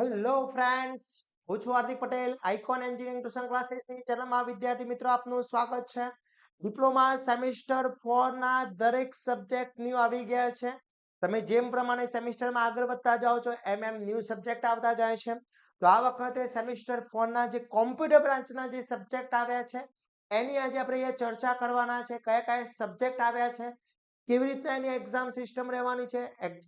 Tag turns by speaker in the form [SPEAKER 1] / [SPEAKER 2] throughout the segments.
[SPEAKER 1] Hello friends, હું છું Hardik Patel. Icon engineering tuition ક્લાસીસની ચેનલમાં વિદ્યાર્થી મિત્રો આપનું સ્વાગત છે. ડિપ્લોમા સેમિસ્ટર 4 ના દરેક સબ્જેક્ટ ન્યૂ આવી ગયા છે. તમે જેમ પ્રમાણે સેમિસ્ટરમાં આગળ વધતા જાઓ છો એમ ન્યૂ સબ્જેક્ટ આવતા જાય છે. તો આ વખતે સેમિસ્ટર 4 ના જે કોમ્પ્યુટર બ્રાન્ચના જે સબ્જેક્ટ આવ્યા છે એની આજે આપણે અહીંયા ચર્ચા કરવાના છે. કયા કયા સબ્જેક્ટ આવ્યા છે, કેવી રીતના એની એક્ઝામ સિસ્ટમ રહેવાની છે.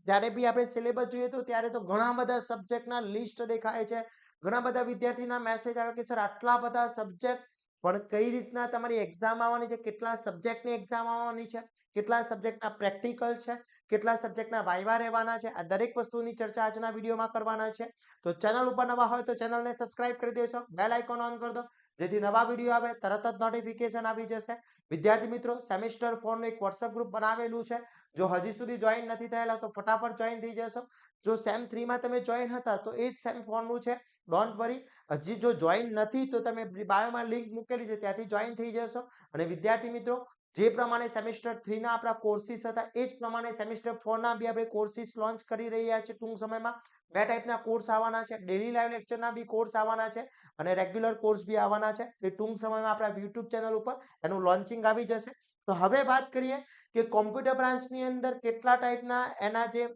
[SPEAKER 1] જ્યારે બી આપણે સિલેબસ જોઈએ તો ત્યારે તો ઘણા બધા સબ્જેક્ટના લિસ્ટ દેખાય છે. ઘણા બધા વિદ્યાર્થીના મેસેજ આવે કે સર આટલા બધા સબ્જેક્ટ, પણ કઈ રીતના તમારી એક્ઝામ આવવાની છે, કેટલા સબ્જેક્ટની એક્ઝામ આવવાની છે, કેટલા સબ્જેક્ટના પ્રેક્ટિકલ છે, કેટલા સબ્જેક્ટના વાયવા રહેવાના છે, આ દરેક વસ્તુની ચર્ચા આજના વિડીયોમાં કરવાના છે. તો ચેનલ ઉપર નવા હોય તો ચેનલને સબસ્ક્રાઇબ કરી દેશો, બેલ આઇકોન ઓન કરી દો, જેથી નવા વિડીયો આવે તરત જ નોટિફિકેશન આવી જશે. વિદ્યાર્થી મિત્રો, સેમિસ્ટર 4 નું એક વોટ્સઅપ ગ્રુપ બનાવેલું છે. જો હજી સુધી જોઈન નથી થયેલા તો ફટાફટ જોઈન થઈ જશો. જો સેમ 3 માં તમે જોઈન હતા તો એ જ સેમ 4 નું છે. Don't worry. હજી જો જોઈન નથી તો તમે બાયોમાં લિંક મૂકેલી છે, ત્યાંથી જોઈન થઈ જશો. અને વિદ્યાર્થી મિત્રો, જે પ્રમાણે સેમિસ્ટર 3 ના આપણા કોર્સિસ હતા એ જ પ્રમાણે સેમિસ્ટર 4 ના બી આપણે કોર્સિસ લોન્ચ કરી રહ્યા છે ટૂંક સમયમાં. બે ટાઈપના કોર્સ આવવાના છે. ડેલી લાઈવ લેક્ચરના બી કોર્સ આવવાના છે અને રેગ્યુલર કોર્સ બી આવવાના છે. એ ટૂંક સમયમાં આપણા YouTube ચેનલ ઉપર એનું લોન્ચિંગ આવી જશે. તો હવે વાત કરીએ કે કોમ્પ્યુટર બ્રાન્ચની અંદર કેટલા ટાઈપના એના જે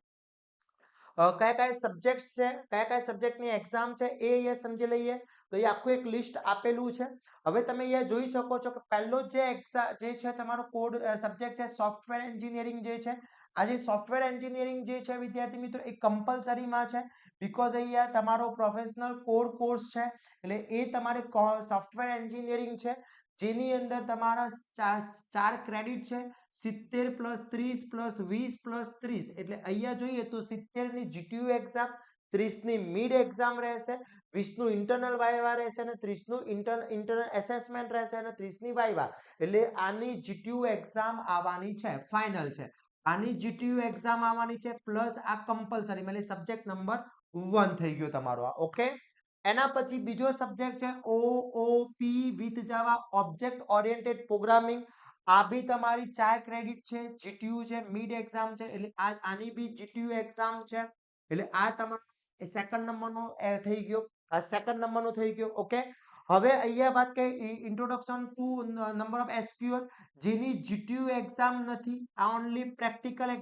[SPEAKER 1] કયા કયા સબ્જેક્ટ છે, કયા કયા સબ્જેક્ટની એક્ઝામ છે એ અહીંયા સમજી લઈએ. તો એ આખું એક લિસ્ટ આપેલું છે. હવે તમે અહીંયા જોઈ શકો છો કે પહેલો જે એક્ઝામ જે છે તમારો કોડ સબ્જેક્ટ છે સોફ્ટવેર એન્જિનિયરિંગ જે છે. આ જે સોફ્ટવેર એન્જિનિયરિંગ જે છે વિદ્યાર્થી મિત્રો એ કમ્પલસરીમાં છે. બીકોઝ અહીંયા તમારો પ્રોફેશનલ કોર કોર્સ છે, એટલે એ તમારે સોફ્ટવેર એન્જિનિયરિંગ છે, જેની અંદર તમારા 4 ક્રેડિટ છે. 70 પ્લસ 30 પ્લસ 20 પ્લસ 30, એટલે અહીંયા જોઈએ તો 70 ની જીટીયુ એક્ઝામ, 30 ની મિડ એક્ઝામ રહેશે, 20 નું ઇન્ટરનલ વાયવા રહેશે અને 30 નું ઇન્ટરનલ એસેસમેન્ટ રહેશે અને 30 ની વાયવા. એટલે આની જીટીયુ એક્ઝામ આવવાની છે, ફાઇનલ છે. આની જીટીયુ એક્ઝામ આવવાની છે પ્લસ આ કમ્પલસરી એટલે સબ્જેક્ટ નંબર 1 થઈ ગયો તમારો આ. ઓકે. એના પછી બીજો સબ્જેક્ટ છે OOP with Java, object oriented programming. આ બી તમારી 4 ક્રેડિટ છે, જીટીયુ છે, મિડ એક્ઝામ છે, એટલે આની બી જીટીયુ એક્ઝામ છે. એટલે આ તમારો સેકન્ડ નંબરનો થઈ ગયો. આ સેકન્ડ નંબરનો થઈ ગયો. ઓકે. હવે અહીંયા વાત કરીએ introduction to number of SQL, જેની જીટીયુ એક્ઝામ નથી. આ ઓન્લી પ્રેક્ટિકલ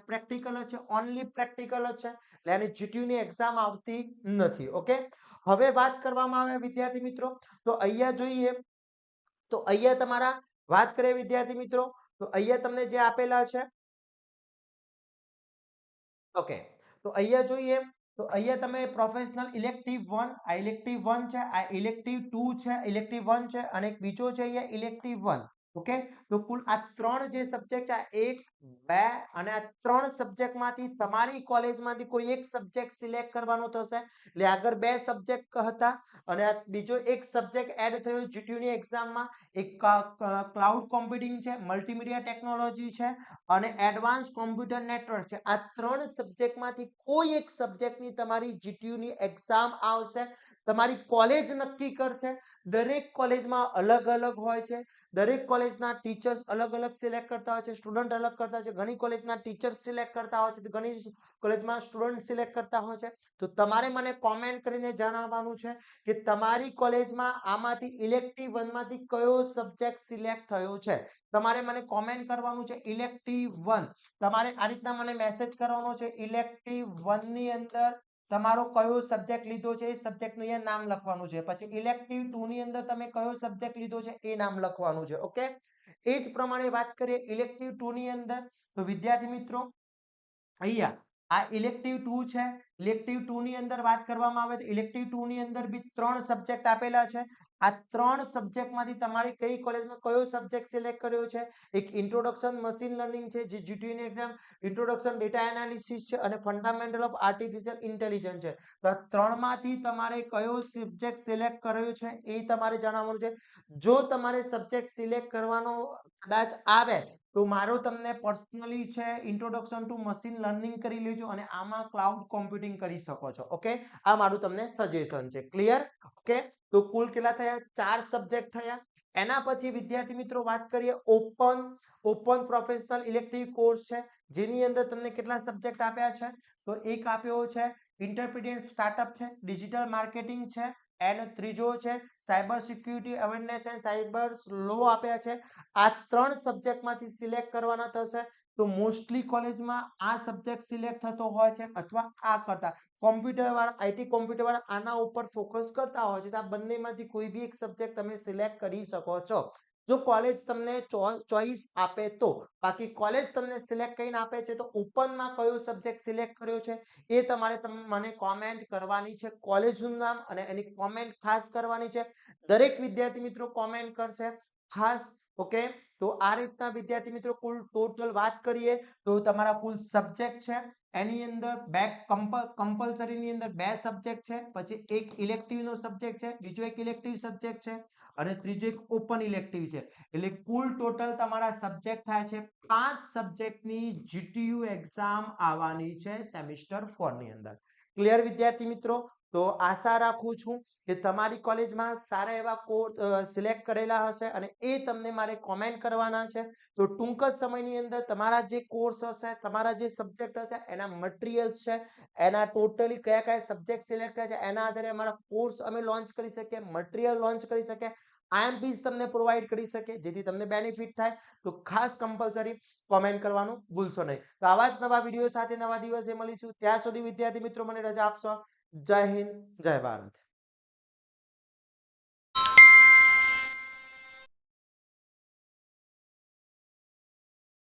[SPEAKER 1] પ્રેક્ટિકલ છે, ઓન્લી પ્રેક્ટિકલ છે, એટલે આની જીટીયુ ની એક્ઝામ આવતી નથી. ઓકે. હવે વાત કરવામાં આવે વિદ્યાર્થી મિત્રો, તો અહીંયા જોઈએ તો અહીંયા તમારા વાત કરીએ વિદ્યાર્થી મિત્રો, તો અહીંયા તમને જે આપેલા છે. ઓકે. તો અહીંયા જોઈએ તો અહીંયા તમે પ્રોફેશનલ ઇલેક્ટિવ 1, આ ઇલેક્ટિવ 1 છે, આ ઇલેક્ટિવ 2 છે, ઇલેક્ટિવ 1 છે અને એક બીજો છે અહીંયા ઇલેક્ટિવ 1. ઓકે. તો કુલ આ ત્રણ જે સબ્જેક્ટ છે, 1 2 અને આ ત્રણ સબ્જેક્ટમાંથી તમારી કોલેજમાંથી કોઈ એક સબ્જેક્ટ સિલેક્ટ કરવાનો થશે. એટલે આગળ બે સબ્જેક્ટ હતા અને આ બીજો એક સબ્જેક્ટ એડ થયો જીટીયુ ની એક્ઝામમાં. એક ક્લાઉડ કોમ્પ્યુટિંગ છે, મલ્ટીમીડિયા ટેકનોલોજી છે અને એડવાન્સ કોમ્પ્યુટર નેટવર્ક છે. આ ત્રણ સબ્જેક્ટમાંથી કોઈ એક સબ્જેક્ટની તમારી જીટીયુ ની એક્ઝામ આવશે. તમારી કોલેજ નક્કી કરશે. દરેક કોલેજમાં અલગ અલગ હોય છે. દરેક કોલેજના ટીચર્સ અલગ અલગ સિલેક્ટ કરતા હોય છે, સ્ટુડન્ટ અલગ કરતા હોય છે. ઘણી કોલેજના ટીચર્સ સિલેક્ટ કરતા હોય છે, તો ઘણી કોલેજમાં સ્ટુડન્ટ સિલેક્ટ કરતા હોય છે. તો તમારે મને કોમેન્ટ કરીને જણાવવાનું છે કે તમારી કોલેજમાં આમાંથી ઇલેક્ટિવ 1 માંથી કયો સબ્જેક્ટ સિલેક્ટ થયો છે. તમારે મને કોમેન્ટ કરવાનું છે ઇલેક્ટિવ 1. તમારે આ રીતના મને મેસેજ કરવાનો છે. ઇલેક્ટિવ 1 ની અંદર તમારો કયો સબ્જેક્ટ લીધો છે એ સબ્જેક્ટનું અહીંયા નામ લખવાનું છે. પછી ઇલેક્ટિવ 2 ની અંદર તમે કયો સબ્જેક્ટ લીધો છે એ નામ લખવાનું છે. ઓકે. એ જ પ્રમાણે વાત કરીએ ઇલેક્ટિવ 2 ની અંદર, તો વિદ્યાર્થી મિત્રો અહીંયા આ ઇલેક્ટિવ 2 છે. ઇલેક્ટિવ 2 ની અંદર વાત કરવામાં આવે તો ઇલેક્ટિવ 2 ની અંદર બી ત્રણ સબ્જેક્ટ આપેલા છે. આ ત્રણ સબ્જેક્ટમાંથી તમારે કઈ કોલેજમાં કયો સબ્જેક્ટ સિલેક્ટ કર્યો છે. એક ઇન્ટ્રોડક્શન મશીન લર્નિંગ છે, જે જીટીયુ ની એક્ઝામ, ઇન્ટ્રોડક્શન ડેટા એનાલિસિસ છે અને ફંડામેન્ટલ ઓફ આર્ટિફિશિયલ ઇન્ટેલિજન્સ છે. તો આ ત્રણમાંથી તમારે કયો સબ્જેક્ટ સિલેક્ટ કર્યો છે એ તમારે જણાવવાનું છે. જો તમારે સબ્જેક્ટ સિલેક્ટ કરવાનો કદાચ આવે તો મારો તમને પર્સનલી છે ઇન્ટ્રોડક્શન ટુ મશીન લર્નિંગ કરી લેજો અને આમાં ક્લાઉડ કોમ્પ્યુટિંગ કરી શકો છો. ઓકે. આ મારું તમને સજેશન છે. ક્લિયર? ઓકે. તો કુલ કેટલા થયા? 4 સબ્જેક્ટ થયા. એના પછી વિદ્યાર્થી મિત્રો વાત કરીએ ઓપન પ્રોફેશનલ ઇલેક્ટિવ કોર્સ છે, જેની અંદર તમને કેટલા સબ્જેક્ટ આપ્યા છે. તો એક આપ્યો છે ઇન્ટરપ્રિડિયન્ટ સ્ટાર્ટઅપ છે, ડિજિટલ માર્કેટિંગ છે, એન્ડ ત્રીજો છે cyber security awareness and cyber law આપ્યા છે. આ 3 સબ્જેક્ટમાંથી સિલેક્ટ કરવાના થશે. તો મોસ્ટલી કોલેજમાં આ સબ્જેક્ટ સિલેક્ટ થતો હોય છે અથવા આ કરતા કોમ્પ્યુટર વાળા આઈટી કોમ્પ્યુટર વાળા આના ઉપર ફોકસ કરતા હોય છે. તો આ બંનેમાંથી કોઈ બી એક સબ્જેક્ટ તમે સિલેક્ટ કરી શકો છો જો કોલેજ તમને ચોઈસ આપે તો. બાકી કોલેજ તમને સિલેક્ટ કરીને આપે છે તો ઓપનમાં કયો સબ્જેક્ટ સિલેક્ટ કર્યો છે એ તમારે મને કોમેન્ટ કરવાની છે, કોલેજનું નામ અને એની કોમેન્ટ ખાસ કરવાની છે. દરેક વિદ્યાર્થી મિત્રો કોમેન્ટ કરશે ખાસ. ઓકે, તો આ રીતના વિદ્યાર્થી મિત્રો કુલ ટોટલ વાત કરીએ તો તમારા કુલ સબ્જેક્ટ છે એની અંદર બે કમ્પલસરીની અંદર 2 સબ્જેક્ટ છે, પછી એક ઇલેક્ટિવ નો સબ્જેક્ટ છે, બીજો એક ઇલેક્ટિવ સબ્જેક્ટ છે અને ત્રીજો એક ઓપન ઇલેક્ટિવ છે. એટલે કુલ ટોટલ તમારા સબ્જેક્ટ થાય છે 5 સબ્જેક્ટની જીટીયુ એક્ઝામ આવવાની છે સેમિસ્ટર 4 ની અંદર. ક્લિયર વિદ્યાર્થી મિત્રો? તો આશા રાખું છું કે તમારી કોલેજમાં સારા એવા કોર્સ સિલેક્ટ કરેલા હશે અને એ તમને મારે કોમેન્ટ કરવાના છે. તો ટૂંક જ સમયની અંદર તમારા જે કોર્સ હશે, તમારા જે સબ્જેક્ટ હશે એના મટીરિયલ્સ છે, એના ટોટલી કયા કયા સબ્જેક્ટ સિલેક્ટ થયા છે એના આધારે અમારા કોર્સ અમે લોન્ચ કરી શકીએ, મટીરિયલ લોન્ચ કરી શકીએ, આઈએમપીસ તમને પ્રોવાઈડ કરી શકીએ જેથી તમને બેનિફિટ થાય. તો ખાસ કમ્પલસરી કોમેન્ટ કરવાનું ભૂલશો નહીં. તો આવા જ નવા વિડીયો સાથે નવા દિવસે મળીશું. ત્યાં સુધી વિદ્યાર્થી મિત્રો મને રજા આપશો. જય હિન્દ, જય ભારત.